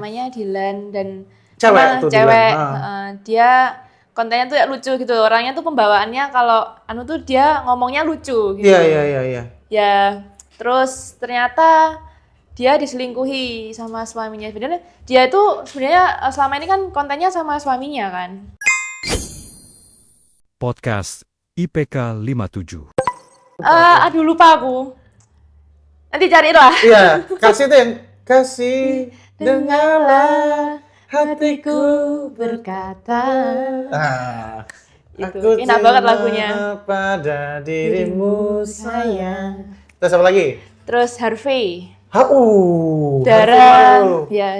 namanya Dilan dan cewek. Dia kontennya tuh lucu gitu. Orangnya tuh pembawaannya kalau tuh dia ngomongnya lucu gitu. Iya. Ya, terus ternyata dia diselingkuhi sama suaminya. Sebenarnya dia itu sebenarnya selama ini kan kontennya sama suaminya kan. Podcast IPK 57. Aduh lupa aku. Nanti cari lah. Iya, kasih itu yang kasih dengarlah hatiku berkata. Itu Aku enak banget lagunya. Pada dirimu sayang. Terus apa lagi? Terus Harvey. Darah. Dia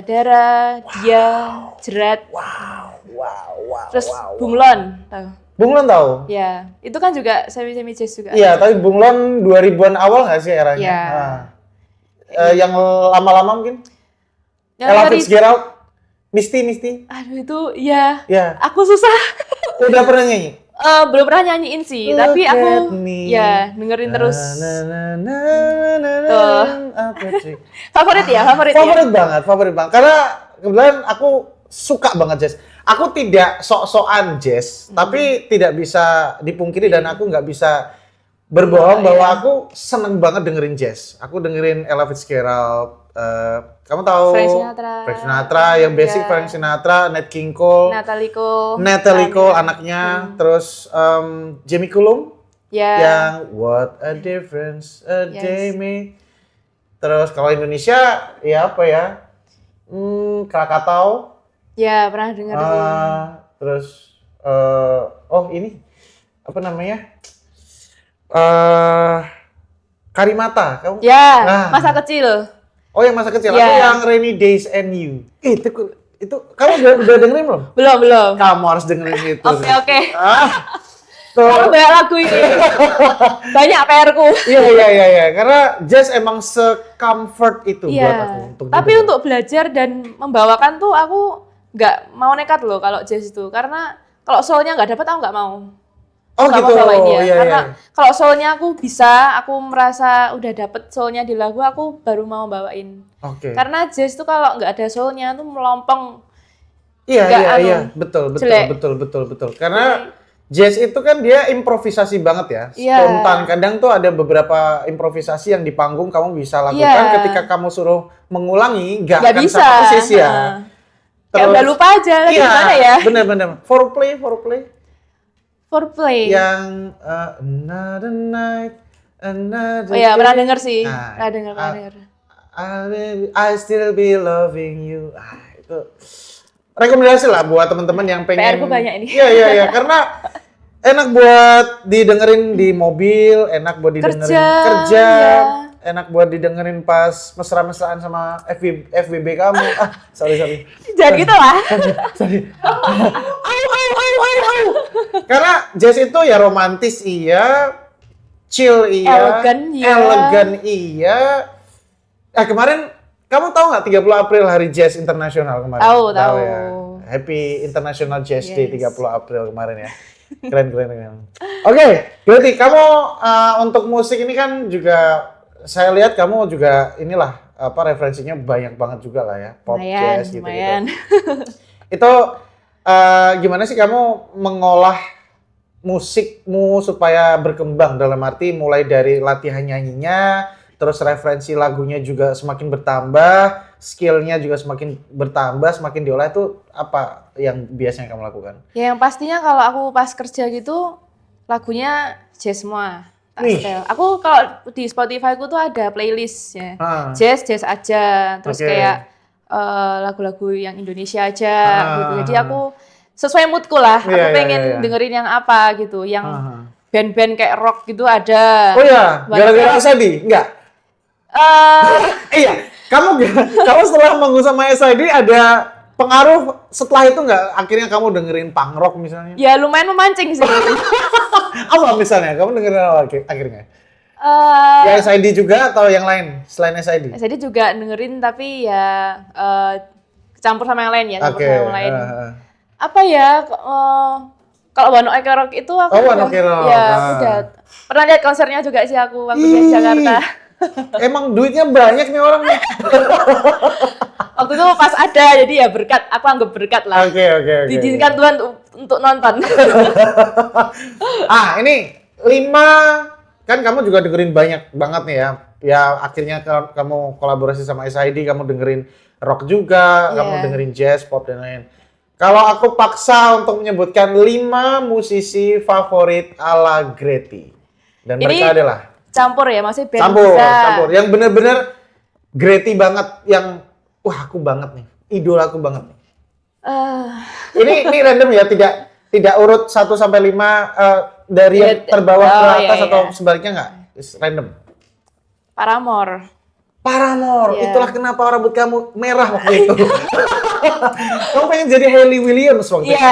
jerat. Wow. Terus Bunglon, tahu? Bunglon tahu? Ya, itu kan juga semi jazz juga. Iya, tapi Bunglon 2000-an awal nggak sih eranya? Iya. Yang lama-lama mungkin? Yang Ella dari Fitzgerald, Misty. Aduh itu, ya. Ya. Aku susah. Udah pernah nyanyi? Belum pernah nyanyiin sih, tapi aku dengerin terus. Tuh. Favorit ya? Favorit banget. Karena kebetulan aku suka banget jazz. Aku tidak sok-sokan jazz, tapi tidak bisa dipungkiri dan aku nggak bisa berbohong bahwa aku seneng banget dengerin jazz. Aku dengerin Ella Fitzgerald, kamu tahu? Frank Sinatra, yang basic Frank Sinatra, Nat King Cole, Natalie Cole anaknya, terus Jamie Cullum, yang What a Difference a Day Made. Terus kalau Indonesia, ya apa ya? Krakatau. Ya, pernah dengar. Terus, ini apa namanya? Karimata, kamu? Ya, masa kecil. Oh, yang masa kecil. Aku yang Rainy Days and You. Itu kamu udah dengerin belum? Belum. Kamu harus dengerin itu. Oke. Kamu banyak lagu ini. Banyak PR-ku. Iya. Karena jazz emang se-comfort itu buat aku. Tapi untuk belajar dan membawakan tuh aku nggak mau nekat loh kalau jazz itu. Karena kalau soul-nya nggak dapet, aku nggak mau. Oh gitu. Karena kalau soul-nya aku merasa udah dapet soul-nya di lagu, aku baru mau bawain. Oke. Karena jazz itu kalau nggak ada soul-nya tuh melompong. Iya. Betul. Karena jazz itu kan dia improvisasi banget ya, spontan. Kadang tuh ada beberapa improvisasi yang di panggung kamu bisa lakukan, ketika kamu suruh mengulangi, nggak akan bisa. sama persis ya. Kayak udah lupa aja, gimana ya? Bener. Foreplay. Yang Another Night, Another Day. Oh iya, pernah denger sih. Pernah denger. I still be loving you. Itu rekomendasi lah buat teman-teman yang pengen. PR-ku banyak ini. Iya, karena enak buat didengerin di mobil, enak buat didengerin kerja, enak buat didengerin pas mesra-mesraan sama FWB kamu. Sorry. Jangan gitu lah. Sorry. Karena jazz itu ya romantis iya, chill iya, elegan iya. Kemarin kamu tahu nggak 30 April Hari Jazz Internasional kemarin? Tahu. Ya. Happy International Jazz Day 30 April kemarin ya. Keren. Oke, berarti kamu untuk musik ini kan juga saya lihat kamu juga inilah referensinya banyak banget juga lah ya, pop, jazz gitu. Itu gimana sih kamu mengolah musikmu supaya berkembang, dalam arti mulai dari latihan nyanyinya, terus referensi lagunya juga semakin bertambah, skill-nya juga semakin bertambah, semakin diolah, itu apa yang biasanya kamu lakukan? Ya yang pastinya kalau aku pas kerja gitu lagunya jazz semua. Aku kalau di Spotify ku tuh ada playlist ya. Jazz aja, terus kayak lagu-lagu yang Indonesia aja gitu. Jadi aku sesuai moodku lah. Aku pengen dengerin yang apa gitu, yang band-band kayak rock gitu ada. Oh iya, gara-gara SID? Enggak? Iya, kamu setelah manggung sama SID ada pengaruh setelah itu nggak? Akhirnya kamu dengerin punk rock misalnya? Ya lumayan memancing sih. Apa misalnya? Kamu dengerin apa akhirnya? Ya SID juga atau yang lain selain SID? SID juga dengerin tapi ya campur sama yang lain ya, campur sama yang lain. Apa ya? Kalau One Ok Rock itu aku One Ok Rock. Ya, udah pernah lihat konsernya juga sih aku waktu di Jakarta. Emang duitnya banyak nih orang nih. Waktu itu pas ada, jadi ya berkat, aku anggap berkat lah. Oke. Diizinkan Tuhan untuk nonton. Ini 5, kan kamu juga dengerin banyak banget nih ya. Ya akhirnya kamu kolaborasi sama SID, kamu dengerin rock juga, kamu dengerin jazz, pop dan lain. Kalau aku paksa untuk menyebutkan 5 musisi favorit ala Grety. Dan mereka adalah campur ya, maksudnya band campur. Yang bener-bener Grety banget, yang wah aku banget nih, idola aku banget nih. Ini random ya, tidak urut 1 sampai 5 dari yang terbawah ke atas atau sebaliknya enggak? It's random. Paramore. Itulah kenapa rambut kamu merah waktu itu. Kamu pengen jadi Hayley Williams waktu itu.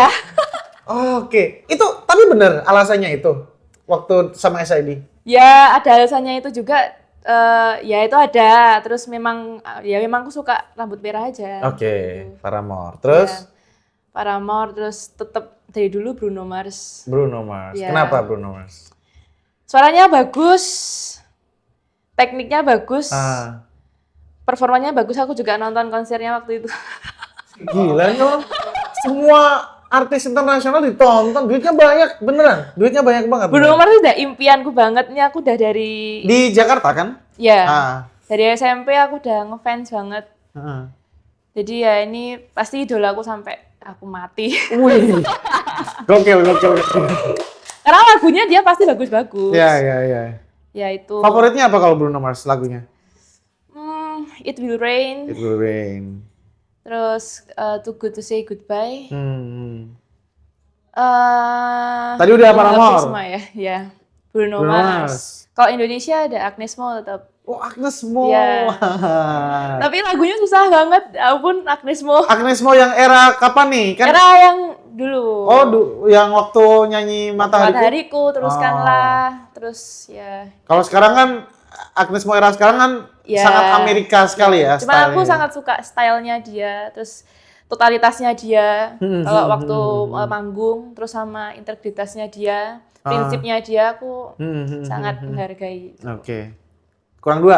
Oke. Itu tapi bener alasannya itu waktu sama SID. Ya, ada alasannya itu juga. Ya itu ada. Terus memang aku suka rambut merah aja. Oke. Paramore. Terus? Paramore, terus tetap dari dulu Bruno Mars. Kenapa Bruno Mars? Suaranya bagus. Tekniknya bagus. Performanya bagus, aku juga nonton konsernya waktu itu. Gila nih, semua artis internasional ditonton, duitnya banyak, beneran. Duitnya banyak banget. Bruno Mars udah impianku banget, ini aku udah dari... Di Jakarta kan? Iya, dari SMP aku udah ngefans banget. Jadi ya ini pasti idola aku sampai aku mati. Wih, gokil. Karena lagunya dia pasti bagus-bagus. Iya. Ya itu. Favoritnya apa kalau Bruno Mars lagunya? It Will Rain. Terus Too Good to Say Goodbye. Tadi udah Paramore. Semua ya. Bruno Mars. Kalau Indonesia ada Agnes Mo tetap. Oh, Agnes Mo. Ya. Tapi lagunya susah banget. Ampun, Agnes Mo. Agnes Mo yang era kapan nih? Kan? Era yang dulu. Oh, yang waktu nyanyi Matahariku. Teruskanlah. Terus ya. Kalau sekarang kan Agnes Mo era sekarang kan sangat Amerika sekali ya. Cuma aku sangat suka stylenya dia. Terus totalitasnya dia. Kalau waktu manggung, terus sama integritasnya dia, prinsipnya dia, aku sangat menghargai. Oke. Kurang 2.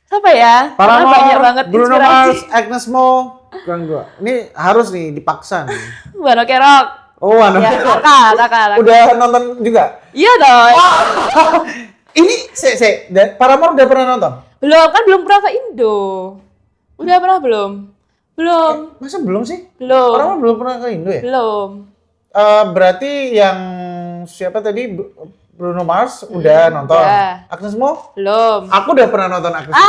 Apa ya? Paramore, banyak banget Bruno Mars, Agnes Mo. Kurang 2. Ini harus nih dipaksa nih. One Ok Rock. Oh, One Ok Rock. Taka. Udah nonton juga? Iya dong. Ini Paramore udah pernah nonton? Belum pernah ke Indo. Udah pernah belum? Belum. Masa belum sih? Belum. Paramore belum pernah ke Indo ya? Belum. Berarti yang siapa tadi? Bruno Mars udah nonton. Ya. Agnes Mo? Belum. Aku udah pernah nonton Agnes Mo.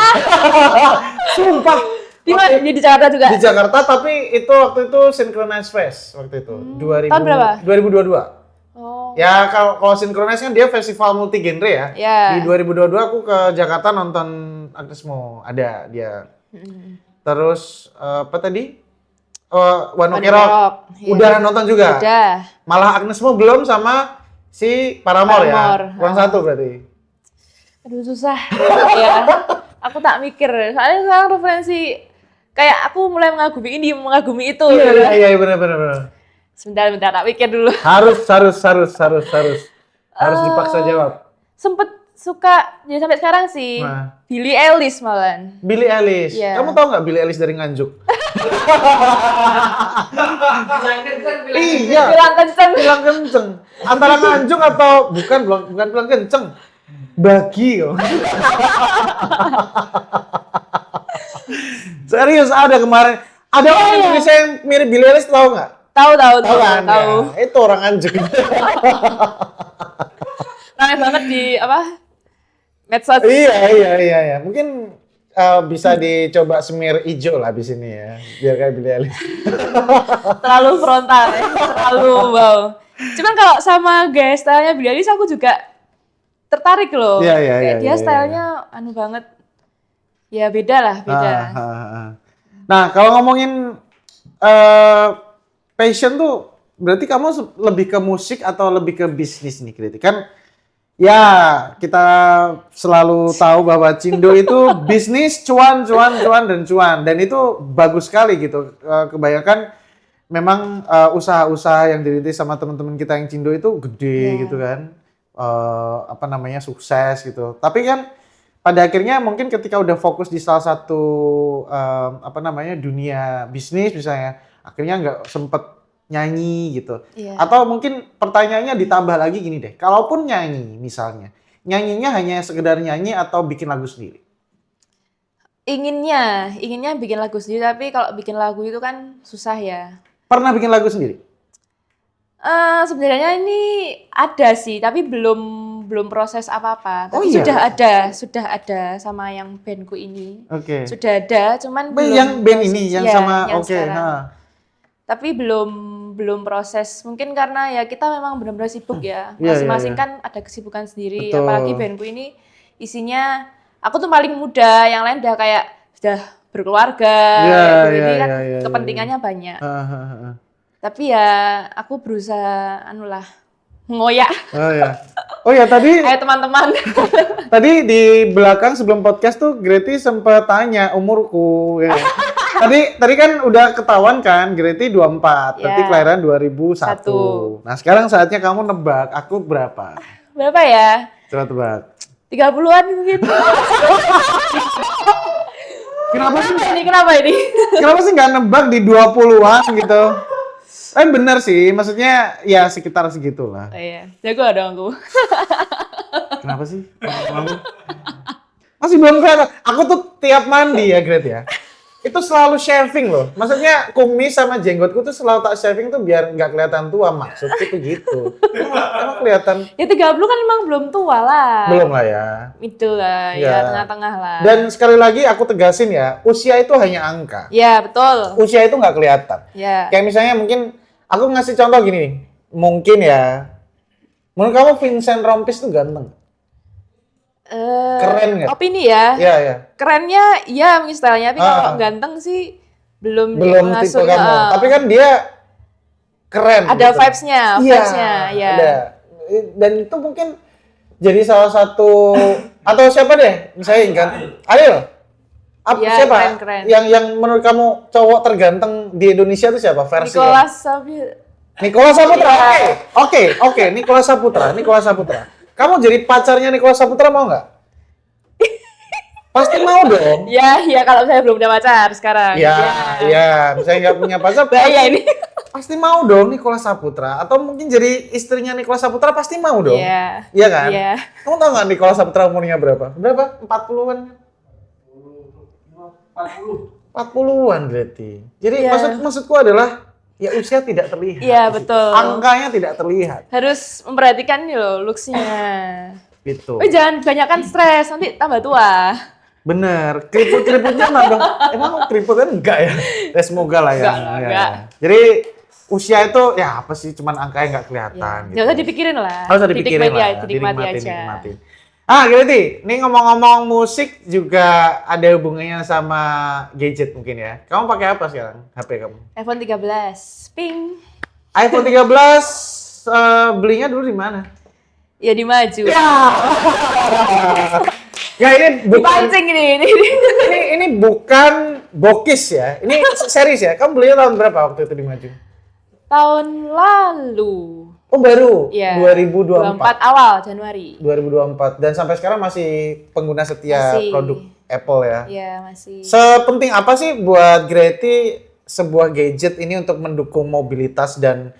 Sumpah. Di mana? Di Jakarta juga? Di Jakarta, tapi itu waktu itu Synchronize Fest waktu itu. Tahun berapa? 2022. Oh. Ya kalau Synchronize kan dia festival multi genre ya. Di 2022 aku ke Jakarta nonton Agnes Mo. Ada dia. Terus apa tadi? One Ok Rock. Udah nonton juga? Udah. Malah Agnes Mo belum sama si Paramore ya? Kurang 1 berarti? Aduh susah ya. Aku tak mikir. Soalnya sekarang referensi kayak aku mulai mengagumi ini, mengagumi itu. Iya benar. Sebentar tak pikir dulu. Harus dipaksa jawab. Sempet suka jadi sampai sekarang sih. Billie Eilish malahan. Billie Eilish. Yeah. Kamu tahu nggak Billie Eilish dari Nganjuk? Iya. Bilang kenceng. Antara Nganjuk atau bukan bilang kenceng. Bagi. Serius ada kemarin. Ada orang Indonesia yang mirip Billie Eilish, tahu nggak? Tahu. Kan? Ya, itu orang Nganjuk. Ramai banget di medsos. Iya. Mungkin bisa dicoba semir hijau lah di sini ya, biar kayak Billie Eilish. Terlalu frontal ya, terlalu wow. Cuman kalau sama gaya stylenya Billie Eilish aku juga tertarik loh. Iya. Dia stylenya anu banget. Ya beda. Nah kalau ngomongin passion tuh, berarti kamu lebih ke musik atau lebih ke bisnis nih, Kriti? Kan ya, kita selalu tahu bahwa Cindo itu bisnis cuan. Dan itu bagus sekali gitu. Kebanyakan memang usaha-usaha yang dirintis sama teman-teman kita yang Cindo itu gede gitu kan. Sukses gitu. Tapi kan pada akhirnya mungkin ketika udah fokus di salah satu dunia bisnis misalnya, akhirnya nggak sempet nyanyi gitu. Atau mungkin pertanyaannya ditambah lagi gini deh, kalaupun nyanyi misalnya, nyanyinya hanya sekedar nyanyi atau bikin lagu sendiri? Inginnya bikin lagu sendiri, tapi kalau bikin lagu itu kan susah ya. Pernah bikin lagu sendiri? Sebenarnya ini ada sih, tapi belum proses apa-apa. Tapi sudah ada sama yang bandku ini. Sudah ada, cuman belum. Yang band ini yang sama Tapi belum proses. Mungkin karena ya kita memang benar-benar sibuk ya. Masing-masing kan ada kesibukan sendiri. Betul. Apalagi bandku ini isinya aku tuh paling muda, yang lain udah kayak sudah berkeluarga. Jadi kan kepentingannya banyak. Tapi ya aku berusaha ngoyak. Oh ya tadi. Ayo teman-teman. Tadi di belakang sebelum podcast tuh Greti sempat tanya umurku. Ya. tadi kan udah ketahuan kan Greti 24, berarti kelahiran 2001. Nah sekarang saatnya kamu nebak aku berapa? Berapa ya? Coba tebak. 30-an mungkin. Kenapa ini? Kenapa sih nggak nebak di 20-an gitu? Bener sih, maksudnya ya sekitar segitulah. Iya, jago dong aku. Kenapa sih? Masih belum kelihatan. Aku tuh tiap mandi ya, Gret ya. Itu selalu shaving loh. Maksudnya kumis sama jenggotku tuh selalu tak shaving tuh biar nggak kelihatan tua. Maksudku tuh gitu. Emang kelihatan. Ya 30 kan emang belum tua lah. Belum lah ya. Itu lah, ya tengah-tengah lah. Dan sekali lagi aku tegasin ya, usia itu hanya angka. Ya, betul. Usia itu nggak kelihatan. Ya. Kayak misalnya mungkin, aku ngasih contoh gini nih. Mungkin ya, menurut kamu Vincent Rompis tuh ganteng? Keren nggak? Opini ya? Iya. Kerennya, iya mungkin stylenya, tapi kalau ganteng sih belum tipe kamu. Tapi kan dia keren. Ada gitu. vibes-nya, ya. Ada. Dan itu mungkin jadi salah satu atau siapa deh? Misalnya kan Ariel. Siapa? Keren. Yang menurut kamu cowok terganteng di Indonesia itu siapa? Versi Nicholas Saputra. Oke. Nicholas Saputra. Kamu jadi pacarnya Nicholas Saputra mau nggak? Pasti mau dong. Ya kalau saya belum punya pacar sekarang. Iya. Misalnya nggak punya pacar, ini. Pasti mau dong Nicholas Saputra. Atau mungkin jadi istrinya Nicholas Saputra pasti mau dong. Iya kan? Iya. Kamu tahu nggak Nicholas Saputra umurnya berapa? 40-an? 40-an berarti. Jadi maksudku adalah ya usia tidak terlihat. Iya, betul. Angkanya tidak terlihat. Harus memperhatikan nih loh looks-nya. Gitu. Jangan kebanyakan stres, nanti tambah tua. Bener. Keriputnya nambah. Emang keriputnya enggak ya? Semoga lah ya. Enggak. Jadi usia itu ya apa sih? Cuman angkanya nggak kelihatan. Gitu. Nggak usah dipikirin lah. Nggak usah dipikirin lah. Dinikmati aja. Greti, ini ngomong-ngomong musik juga ada hubungannya sama gadget mungkin ya. Kamu pakai apa sekarang HP kamu? iPhone 13, ping. iPhone 13 belinya dulu di mana? Ya di Maju. Ya ini bukan pancing ini bukan bokis ya. Ini serius ya. Kamu belinya tahun berapa waktu itu di Maju? Tahun lalu. Oh baru? Iya. 2024 awal Januari. 2024 dan sampai sekarang masih pengguna setia produk Apple ya? Iya masih. Sepenting apa sih buat Greti sebuah gadget ini untuk mendukung mobilitas dan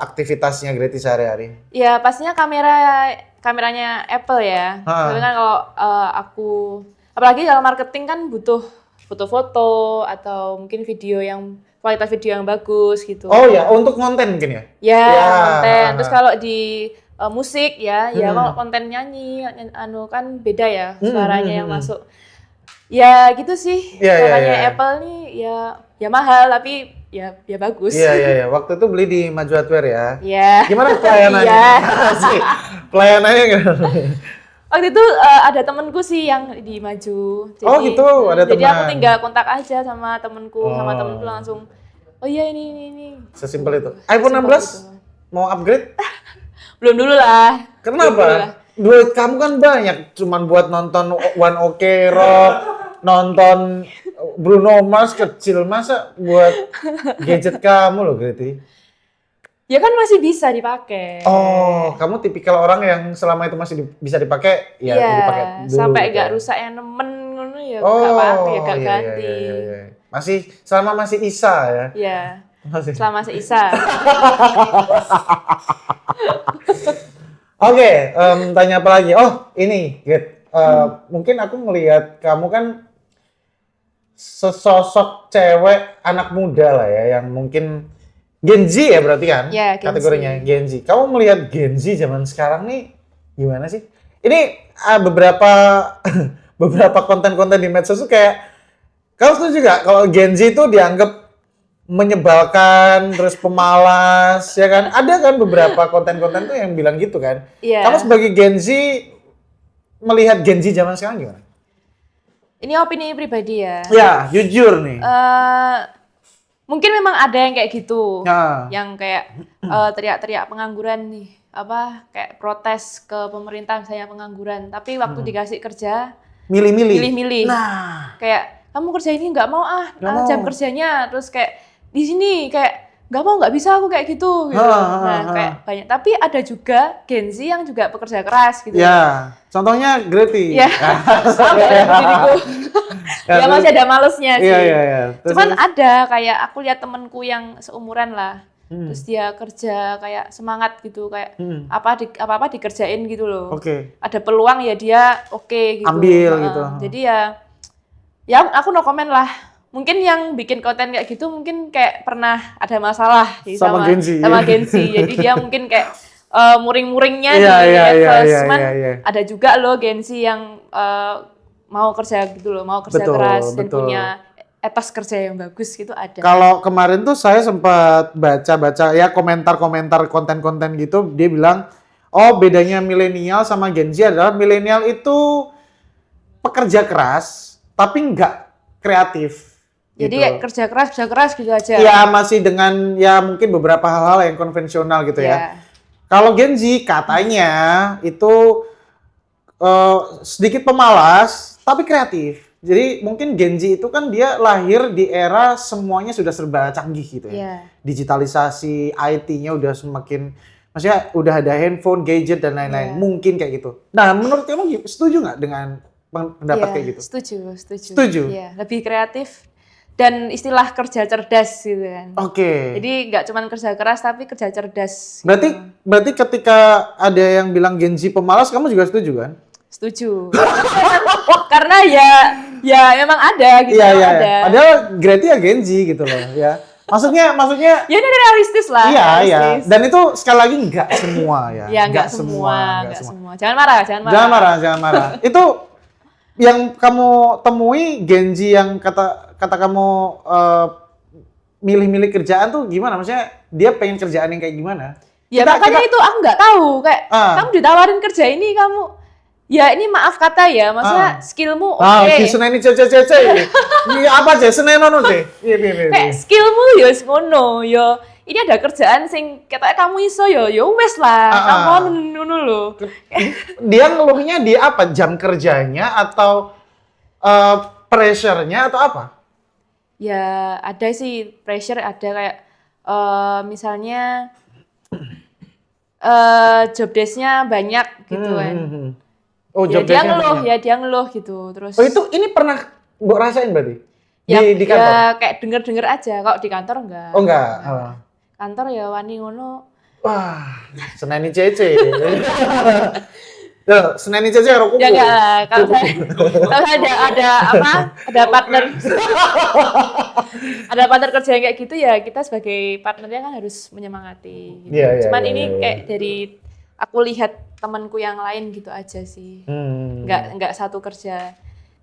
aktivitasnya Greti sehari-hari? Ya pastinya kameranya Apple ya. Karena kan kalau aku, apalagi dalam marketing kan butuh foto-foto atau mungkin video yang kualitas video yang bagus gitu. Oh ya, untuk konten mungkin ya? Ya, konten. Terus kalau di musik ya kalau konten nyanyi, kan beda ya suaranya yang masuk. Ya gitu sih. Makanya Apple nih ya mahal tapi ya bagus. Iya. Waktu itu beli di Maju Hardware ya? Iya. Gimana pelayanannya? Pelayanannya gimana? Waktu itu ada temenku sih yang di Maju. Jadi, gitu, ada teman. Jadi aku tinggal kontak aja sama temenku, langsung, oh iya ini. Sesimpel itu. iPhone 16 itu. Mau upgrade? Belum dulu lah. Kenapa? Duit kamu kan banyak, cuman buat nonton One Ok Rock, nonton Bruno Mars kecil, masa buat gadget kamu loh Greti? Ya kan masih bisa dipakai. Oh, kamu tipikal orang yang selama itu masih bisa dipakai, ya dipakai dulu. Sampai gitu. nggak rusak yang nemen ngono ya nggak pakai ya nggak ganti. Iya. Masih selama masih isa ya. Iya. Masih. Selama seisa. Oke, tanya apa lagi? Oh, ini, Gret. Mungkin aku ngelihat kamu kan sesosok cewek anak muda lah ya, yang mungkin Gen Z ya berarti kan? Ya, kategorinya Gen Z. Kamu melihat Gen Z zaman sekarang nih gimana sih? Ini beberapa beberapa konten-konten di medsos tuh kayak, kamu setuju gak kalau Gen Z itu dianggap menyebalkan, terus pemalas, ya kan? Ada kan beberapa konten-konten tuh yang bilang gitu kan? Iya. Kamu sebagai Gen Z melihat Gen Z zaman sekarang gimana? Ini opini pribadi ya. Ya, jujur nih. Mungkin memang ada yang kayak gitu, Ya. yang kayak teriak-teriak pengangguran nih, kayak protes ke pemerintah misalnya pengangguran, tapi waktu dikasih kerja milih-milih. Nah, Kayak kamu kerja ini nggak mau jam mau. kerjanya, terus kayak di sini kayak nggak bisa aku kayak gitu. Kayak banyak. Tapi ada juga Gen Z yang juga pekerja keras gitu. Ya, contohnya Greti. Ya, sama kayak diriku. Ya masih ada malesnya sih. Iya. Cuman ada kayak aku lihat temenku yang seumuran lah. Terus dia kerja kayak semangat gitu, kayak apa-apa dikerjain gitu loh. Oke. Ada peluang ya dia gitu. Ambil gitu. Jadi ya aku no comment lah. Mungkin yang bikin konten kayak gitu mungkin kayak pernah ada masalah gitu Sama Gen Z. sama Gen Z. Jadi dia mungkin kayak muring-muringnya di Iya. Cuman ada juga loh Gen Z yang mau kerja gitu loh, mau kerja keras dan punya etos kerja yang bagus gitu ada. Kalau kemarin tuh saya sempat baca ya komentar-komentar konten-konten gitu, dia bilang, oh bedanya milenial sama Gen Z adalah milenial itu pekerja keras tapi nggak kreatif. Jadi gitu. kerja keras gitu aja. Ya masih dengan ya mungkin beberapa hal-hal yang konvensional gitu ya. Kalau Gen Z katanya itu sedikit pemalas tapi kreatif. Jadi mungkin Gen Z itu kan dia lahir di era semuanya sudah serba canggih gitu ya. Digitalisasi, IT-nya udah semakin, maksudnya udah ada handphone, gadget dan lain-lain. Mungkin kayak gitu. Nah, menurut kamu setuju nggak dengan pendapat kayak gitu? Setuju. Iya, lebih kreatif dan istilah kerja cerdas gitu kan. Oke. Jadi nggak cuma kerja keras tapi kerja cerdas. Berarti ketika ada yang bilang Gen Z pemalas, kamu juga setuju kan? Setuju. Karena ya memang ada gitu. Ada. Padahal Greti ya Gen Z gitu loh ya. Maksudnya ya ini realistis lah. Iya. Dan itu sekali lagi nggak semua ya. Ya nggak semua. Jangan marah. Jangan marah. Itu yang kamu temui Gen Z yang kata kamu milih-milih kerjaan tuh gimana? Maksudnya dia pengen kerjaan yang kayak gimana? Ya makanya itu aku nggak tahu. Kayak kamu ditawarin kerja ini kamu. Ya ini maaf kata ya, maksudnya skillmu oke. Seneni cece. Iya apa aja Senin ono deh. Iya. Kayak skillmu ya ngono, ya ini ada kerjaan sing ketoknya kamu iso ya wes lah. Kamu ngono lho. Dia ngeluhnya di apa? Jam kerjanya atau pressure-nya atau apa? Ya ada sih pressure, ada kayak misalnya job desk-nya banyak gitu kan. Oh, ya dia ngeluh gitu terus. Oh itu ini pernah Mbok rasain berarti? Ya, di kantor? Ya kayak denger aja, kalau di kantor enggak. Oh enggak? Kantor ya wani ngono. Wah, Seneni Cece. Seneni Cece karo kuku. Ya enggak, kalau saya ada partner. Ada partner kerja yang kayak gitu ya, kita sebagai partnernya kan harus menyemangati. Gitu. Cuman ini kayak dari aku lihat temanku yang lain gitu aja sih. Nggak satu kerja.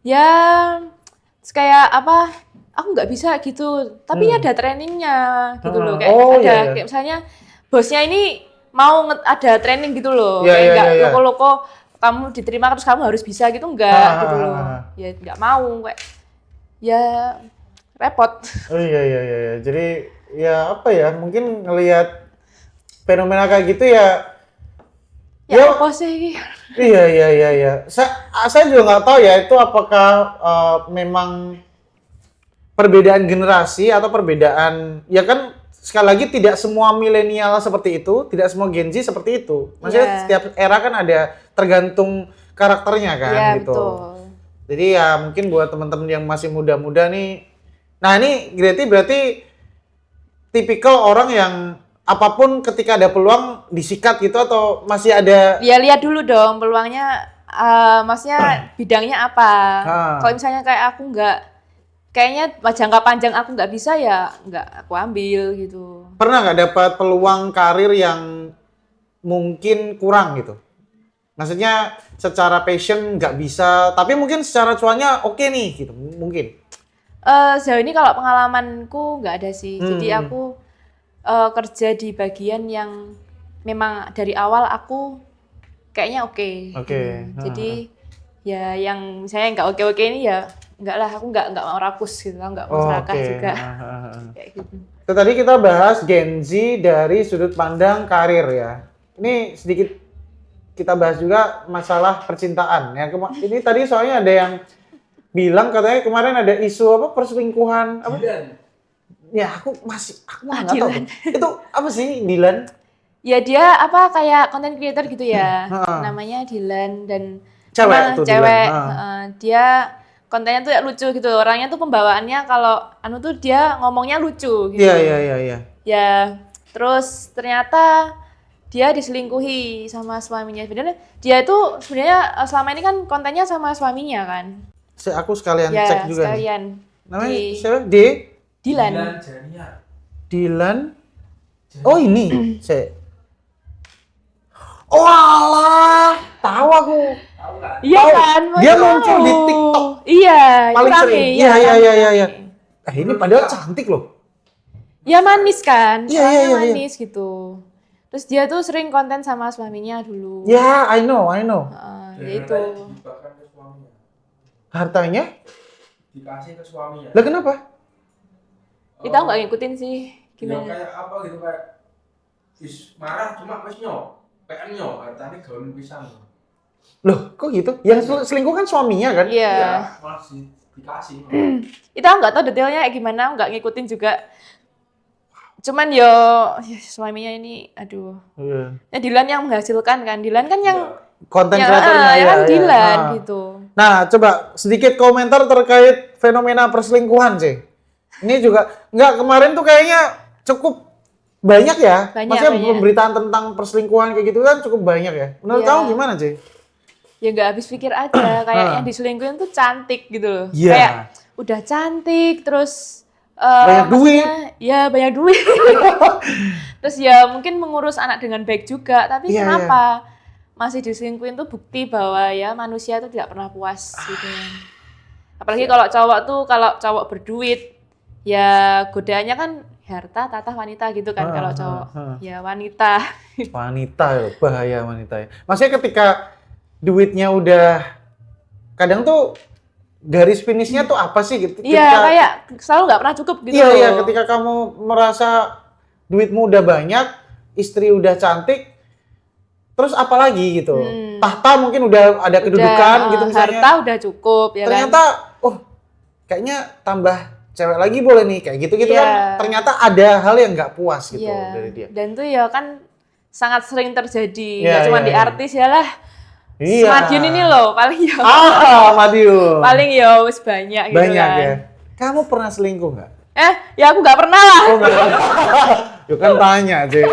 Ya kayak aku nggak bisa gitu. Tapi ada trainingnya gitu loh. Kayak kayak misalnya bosnya ini mau ada training gitu loh. Kayak nggak loko-loko kamu diterima terus kamu harus bisa gitu enggak gitu loh. Ya nggak mau kayak ya repot. Oh iya. Jadi ya mungkin ngelihat fenomena kayak gitu ya. Ya apa sih? Iya. Saya juga nggak tahu ya itu apakah memang perbedaan generasi atau perbedaan ya kan sekali lagi tidak semua milenial seperti itu, tidak semua Gen Z seperti itu. Maksudnya setiap era kan ada tergantung karakternya kan gitu. Betul. Jadi ya mungkin buat teman-teman yang masih muda-muda nih. Nah, ini Greti berarti tipikal orang yang apapun ketika ada peluang disikat gitu atau masih ada. Ya lihat dulu dong peluangnya, maksudnya bidangnya apa. Kalau misalnya kayak aku kayaknya jangka panjang aku nggak bisa, ya nggak aku ambil gitu. Pernah nggak dapat peluang karir yang mungkin kurang gitu? Maksudnya secara passion nggak bisa, tapi mungkin secara cuannya oke nih gitu, mungkin. Sejauh ini kalau pengalamanku nggak ada sih. Jadi aku kerja di bagian yang memang dari awal aku kayaknya oke. Jadi ya yang misalnya nggak oke ini ya enggak lah, aku nggak mau rakus gitu, nggak mau serakah juga. Kayak gitu. Tadi kita bahas Gen Z dari sudut pandang karir ya. Ini sedikit kita bahas juga masalah percintaan ya. Ini tadi soalnya ada yang bilang katanya kemarin ada isu apa perselingkuhan apa? Dilan. Ya aku nggak tahu. Itu apa sih Dilan? Ya dia apa kayak content creator gitu ya. Namanya Dilan dan cewek. Dia kontennya tuh lucu gitu. Orangnya tuh pembawaannya kalau tuh dia ngomongnya lucu gitu. Iya. Ya, terus ternyata dia diselingkuhi sama suaminya. Sebenarnya dia itu sebenarnya selama ini kan kontennya sama suaminya kan. Aku sekalian cek juga. Sekalian. Namanya siapa? Dilan. Dilan. Oh ini. Oh alah, tahu aku. Iya kan? Dia muncul di TikTok. Iya, paling sering. Iya. Ini padahal cantik loh. Ya manis kan? Iya. Manis gitu. Terus dia tuh sering konten sama suaminya dulu. Ya, I know. Ya itu. Hartanya? Dikasih ke suaminya. Lah kenapa? Kita nggak ngikutin sih. Gimana? Ya kayak apa gitu, kayak marah cuma wis PN hartanya gaun pisang. Loh, kok gitu? Yang selingkuh kan suaminya kan? Iya. Masih dikasih. Kita nggak tahu detailnya gimana, nggak ngikutin juga. Cuman ya suaminya ini, aduh. Iya. Ya Dilan yang menghasilkan kan. Dilan kan yang konten kreatornya kan Dilan gitu. Nah, coba sedikit komentar terkait fenomena perselingkuhan sih. Ini juga kemarin tuh kayaknya cukup banyak ya. Maksudnya pemberitaan tentang perselingkuhan kayak gitu kan cukup banyak ya. Menurut kamu gimana, Cey? Ya nggak habis pikir aja, kayak yang diselingkuhin tuh cantik gitu loh. Yeah. Kayak udah cantik, terus banyak duit. Ya banyak duit. Terus ya mungkin mengurus anak dengan baik juga, tapi kenapa masih diselingkuhin tuh bukti bahwa ya manusia itu tidak pernah puas gitu. Apalagi kalau cowok berduit, ya godaannya kan harta, tatah, wanita gitu kan. Kalau cowok ya wanita. Wanita ya, bahaya wanita ya. Maksudnya ketika duitnya udah kadang tuh garis finishnya tuh apa sih gitu? Iya, kayak selalu nggak pernah cukup gitu. Iya, ketika kamu merasa duitmu udah banyak, istri udah cantik, terus apa lagi gitu? Tahta mungkin udah ada kedudukan gitu misalnya. Harta udah cukup ya ternyata, kan? Kayaknya tambah cewek lagi boleh nih, kayak gitu-gitu kan. Ternyata ada hal yang nggak puas gitu dari dia. Dan tuh ya kan sangat sering terjadi, nggak cuma di artis ya lah. Iya. Madiun ini loh paling ya. Madiun. Paling ya wis banyak gitu banyak kan. Ya. Kamu pernah selingkuh nggak? Ya aku nggak pernah lah. Oh nggak. Yuk kan tanya sih.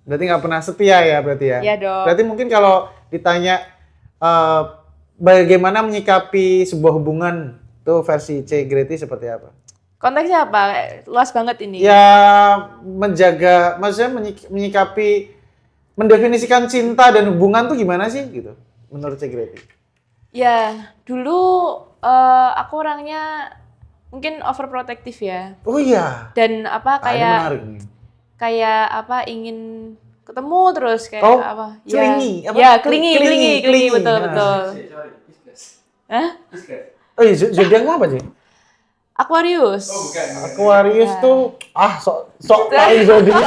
Berarti nggak pernah setia ya berarti ya? Iya dong. Berarti mungkin kalau ditanya bagaimana menyikapi sebuah hubungan tuh versi C Greti seperti apa? Konteksnya apa? Luas banget ini. Ya menjaga, maksudnya menyikapi, mendefinisikan cinta dan hubungan tuh gimana sih gitu menurut C Greti? Ya dulu aku orangnya mungkin overprotective ya. Oh iya. Dan apa kayak ingin ketemu terus kayak apa? Clingy. Ya, clingy betul. Hah? Oh iya, zodiak apa sih? Aquarius. Oh, bukan. Aquarius tuh sok paling zodiak.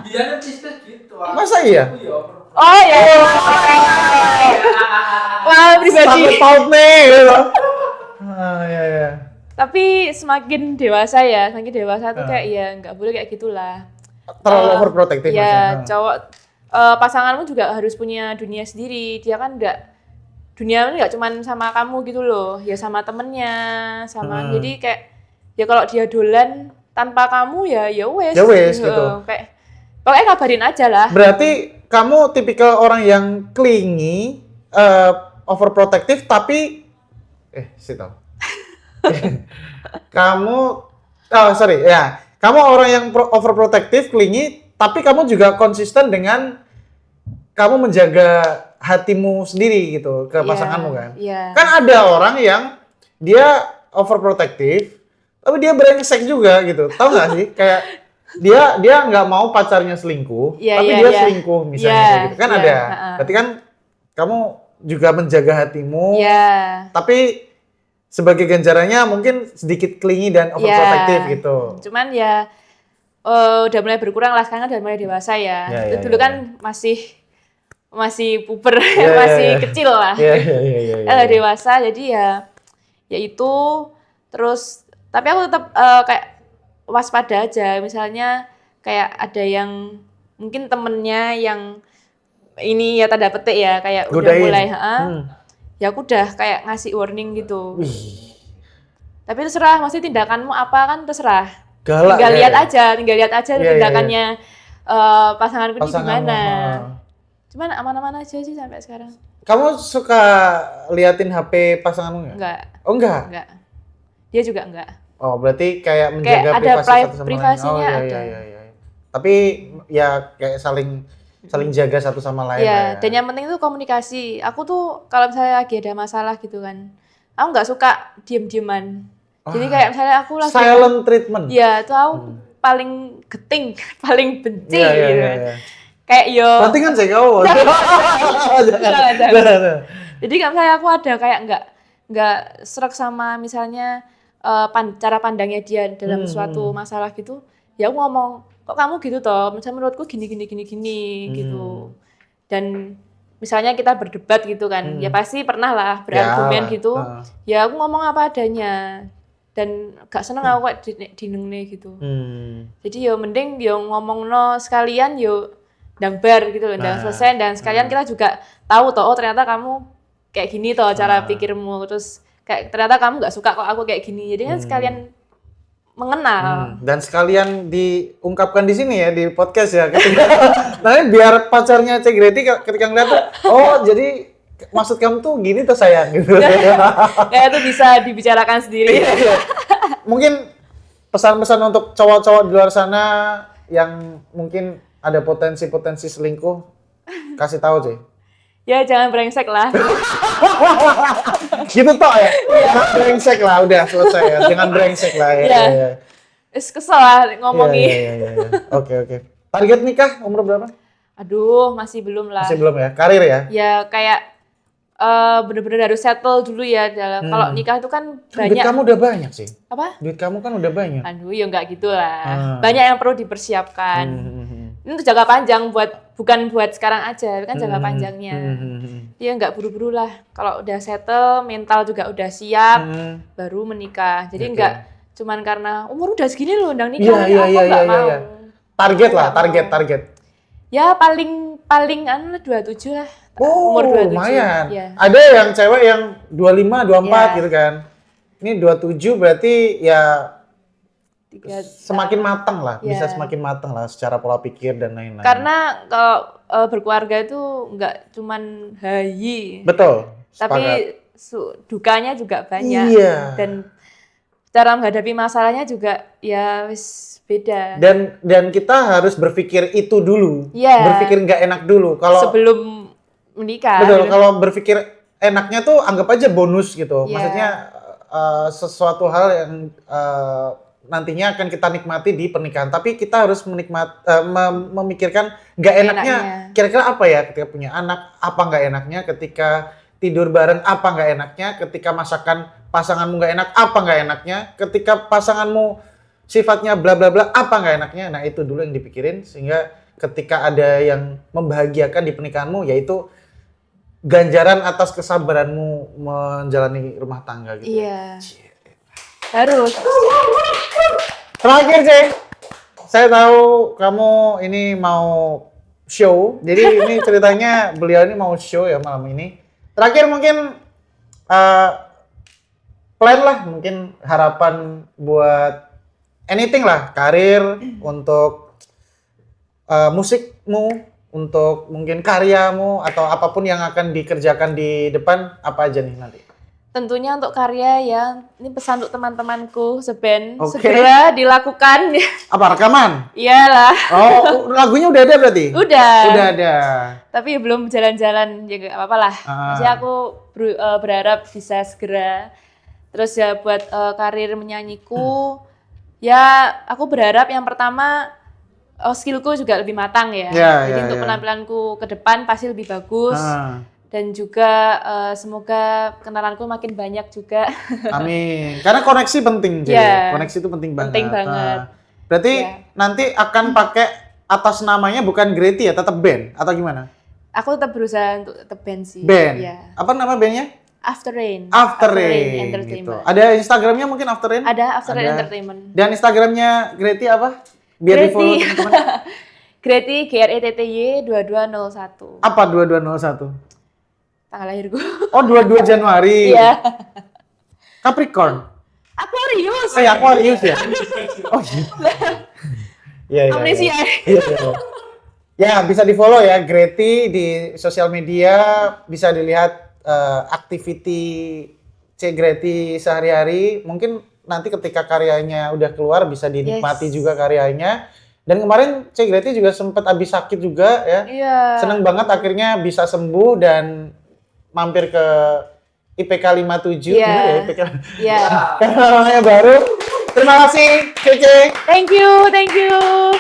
Dia Pisces gitu. Masa iya? Oh iya. Wah, pribadi. Sampai paut nih gitu. Iya. Tapi semakin dewasa tuh kayak ya nggak boleh kayak gitulah. Terlalu overprotective ya, cowok pasanganmu juga harus punya dunia sendiri. Dia kan dunia nggak cuman sama kamu gitu loh, ya sama temennya, jadi kayak ya kalau dia dolan tanpa kamu ya wes gitu. Kayak pokoknya kabarin aja lah. Berarti kamu tipikal orang yang clingy, overprotective tapi kamu orang yang overprotective, clingy, tapi kamu juga konsisten dengan kamu menjaga hatimu sendiri gitu ke pasanganmu kan? Kan ada orang yang dia overprotective, tapi dia brengsek juga gitu, tau nggak sih? Kayak dia nggak mau pacarnya selingkuh, tapi dia selingkuh misalnya gitu kan ada. Berarti kan kamu juga menjaga hatimu, tapi sebagai ganjarannya mungkin sedikit clingy dan overprotective gitu. Cuman ya udah mulai berkurang lah, sekarang udah mulai dewasa ya. Dulu kan masih puber, masih kecil lah. Dewasa jadi ya itu terus. Tapi aku tetap kayak waspada aja. Misalnya kayak ada yang mungkin temennya yang ini ya tanda petik ya kayak udah mulai ya aku udah kayak ngasih warning gitu. Tapi terserah, maksudnya tindakanmu apa kan terserah. Tinggal lihat aja tindakannya pasanganku ini gimana. Cuman aman-aman aja sih sampai sekarang. Kamu suka liatin HP pasanganmu nggak? Enggak. Oh enggak? Enggak. Dia juga enggak. Oh berarti kayak menjaga kayak privasi satu sama privasinya lain. Iya. Tapi ya kayak saling jaga satu sama lain. Iya. Dan yang penting itu komunikasi. Aku tuh kalau misalnya lagi ada masalah gitu kan, aku nggak suka diem-dieman. Jadi kayak misalnya aku lagi silent treatment. Iya, itu aku paling geting, paling benci gitu kan. Kayak berarti kan saya kau. Jangan. Jadi kalau misalnya aku ada kayak nggak serak sama misalnya cara pandangnya dia dalam suatu masalah gitu, ya aku ngomong, kok kamu gitu toh, misalnya menurutku gini gitu. Dan misalnya kita berdebat gitu kan, ya pasti pernah lah berargumen gitu. Ya aku ngomong apa adanya. Dan gak seneng aku kayak dinengne gitu. Jadi yo mending yo ngomong sekalian yo ndang bar gitu loh, ndang selesai, dan sekalian kita juga tahu toh, oh ternyata kamu kayak gini toh cara pikirmu, terus kayak ternyata kamu nggak suka kok aku kayak gini, jadi kan sekalian mengenal. Dan sekalian diungkapkan di sini ya di podcast ya, nanti biar pacarnya Cek Greti ketika ngeliat tuh, oh jadi maksud kamu tuh gini tuh sayang gitu. Kayak itu bisa dibicarakan sendiri. Mungkin pesan-pesan untuk cowok-cowok di luar sana yang mungkin ada potensi selingkuh, kasih tahu Cek. Ya jangan brengsek lah. Gitu toh ya? Jangan brengsek lah, udah selesai ya. Jangan brengsek lah ya. Kesel lah ngomongin. Iya. Oke. Target nikah umur berapa? Aduh, masih belum lah. Masih belum ya? Karir ya? Ya kayak bener-bener harus settle dulu ya. Kalau nikah itu kan banyak. Duit kamu udah banyak sih. Apa? Duit kamu kan udah banyak. Aduh, ya nggak gitu lah. Banyak yang perlu dipersiapkan. Ini untuk jangka panjang, bukan buat sekarang aja, kan jangka panjangnya. Ya nggak buru-buru lah. Kalau udah settle, mental juga udah siap, baru menikah. Jadi nggak cuman karena umur udah segini loh, undang nikah. Aku nggak mau. Target lah, target. Ya paling 27 lah. Oh, umur 27. Lumayan. Ya. Ada yang cewek yang 25, 24 gitu kan. Ini 27 berarti ya semakin matang lah, bisa semakin matang lah secara pola pikir dan lain-lain. Karena kalau berkeluarga itu nggak cuman hayi. Betul. Tapi dukanya juga banyak. Iya. Dan cara menghadapi masalahnya juga ya wis beda. Dan kita harus berpikir itu dulu. Iya. Berpikir nggak enak dulu. Kalau sebelum menikah. Betul. Kalau berpikir enaknya tuh anggap aja bonus gitu. Maksudnya sesuatu hal yang nantinya akan kita nikmati di pernikahan, tapi kita harus memikirkan nggak enaknya. Kira-kira apa ya ketika punya anak, apa nggak enaknya ketika tidur bareng, apa nggak enaknya ketika masakan pasanganmu nggak enak, apa nggak enaknya ketika pasanganmu sifatnya bla bla bla, apa nggak enaknya. Nah itu dulu yang dipikirin, sehingga ketika ada yang membahagiakan di pernikahanmu, yaitu ganjaran atas kesabaranmu menjalani rumah tangga gitu. Iya. Harus. Terakhir, Ceng. Saya tahu kamu ini mau show. Jadi ini ceritanya beliau ini mau show ya malam ini. Terakhir mungkin plan lah, mungkin harapan buat anything lah, karir, untuk musikmu, untuk mungkin karyamu atau apapun yang akan dikerjakan di depan, apa aja nih nanti? Tentunya untuk karya ya, ini pesan untuk teman-temanku seband, segera dilakukan. Apa, rekaman? Iyalah. Oh, lagunya udah ada berarti? Udah ada. Tapi belum jalan-jalan, ya gak apa-apa lah. Maksudnya aku berharap bisa segera. Terus ya buat karir menyanyiku, ya aku berharap yang pertama skillku juga lebih matang ya. Jadi untuk penampilanku ke depan pasti lebih bagus. Dan juga semoga kenalanku makin banyak juga. Amin. Karena koneksi penting, J. Koneksi itu penting banget. Penting banget. Berarti nanti akan pakai atas namanya bukan Greti ya, tetap band atau gimana? Aku tetap berusaha untuk tetap band sih. Band? Ya. Apa nama bandnya? After Rain. After Rain Entertainment. Gitu. Ada Instagramnya mungkin After Rain? Ada After Rain Entertainment. Dan Instagramnya Greti apa? Biar di follow teman-teman. Greti GRETTY 2201. Apa 2201? Tanggal lahirku. Oh, 22 Januari. Iya. Capricorn. Aquarius. Aquarius ya. Oh iya. Iya. Amnesia. Iya. Ya, bisa di-follow ya Greti di sosial media, bisa dilihat activity C Greti sehari-hari. Mungkin nanti ketika karyanya udah keluar bisa dinikmati juga karyanya. Dan kemarin C Greti juga sempat habis sakit juga ya. Iya. Seneng banget akhirnya bisa sembuh dan mampir ke IPK 57. Iya. Bener ya IPK? Iya. Karena namanya baru. Terima kasih Cece. Thank you.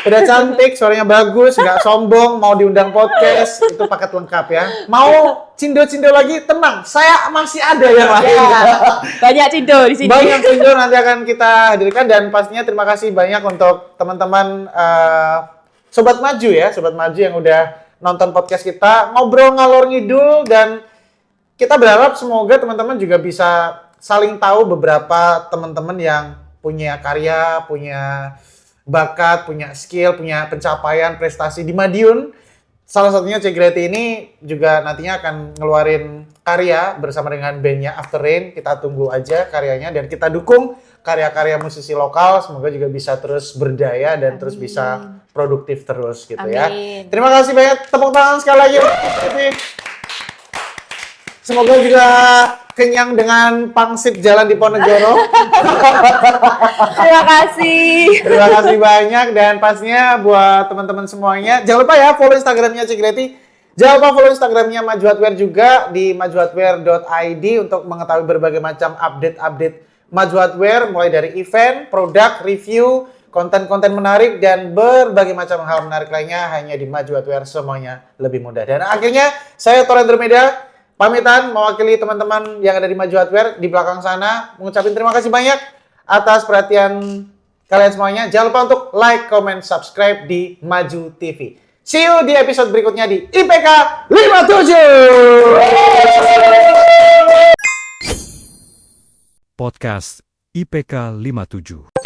Udah cantik, suaranya bagus, nggak sombong, mau diundang podcast, itu paket lengkap ya. Mau cindo-cindo lagi, tenang, saya masih ada yang lain. Ya, banyak cindo di sini. Banyak cindo nanti akan kita hadirkan dan pastinya terima kasih banyak untuk teman-teman Sobat Maju ya, Sobat Maju yang udah nonton podcast kita, ngobrol ngalor ngidul dan kita berharap semoga teman-teman juga bisa saling tahu beberapa teman-teman yang punya karya, punya bakat, punya skill, punya pencapaian, prestasi di Madiun. Salah satunya C Greti ini juga nantinya akan ngeluarin karya bersama dengan bandnya After Rain. Kita tunggu aja karyanya dan kita dukung karya-karya musisi lokal. Semoga juga bisa terus berdaya dan terus bisa produktif terus gitu ya. Terima kasih banyak, tepuk tangan sekali lagi. Semoga juga kenyang dengan pangsit jalan di Ponegoro. Terima kasih. Terima kasih banyak dan pastinya buat teman-teman semuanya jangan lupa ya follow Instagramnya C Greti. Jangan lupa follow Instagramnya Maju Hardware juga di majuhardware.id untuk mengetahui berbagai macam update-update Maju Hardware mulai dari event, produk, review, konten-konten menarik dan berbagai macam hal menarik lainnya hanya di Maju Hardware, semuanya lebih mudah. Dan akhirnya saya Torendro Meida pamitan mewakili teman-teman yang ada di Maju Hardware di belakang sana mengucapkan terima kasih banyak atas perhatian kalian semuanya. Jangan lupa untuk like, comment, subscribe di Maju TV. See you di episode berikutnya di IPK 57. Podcast IPK 57.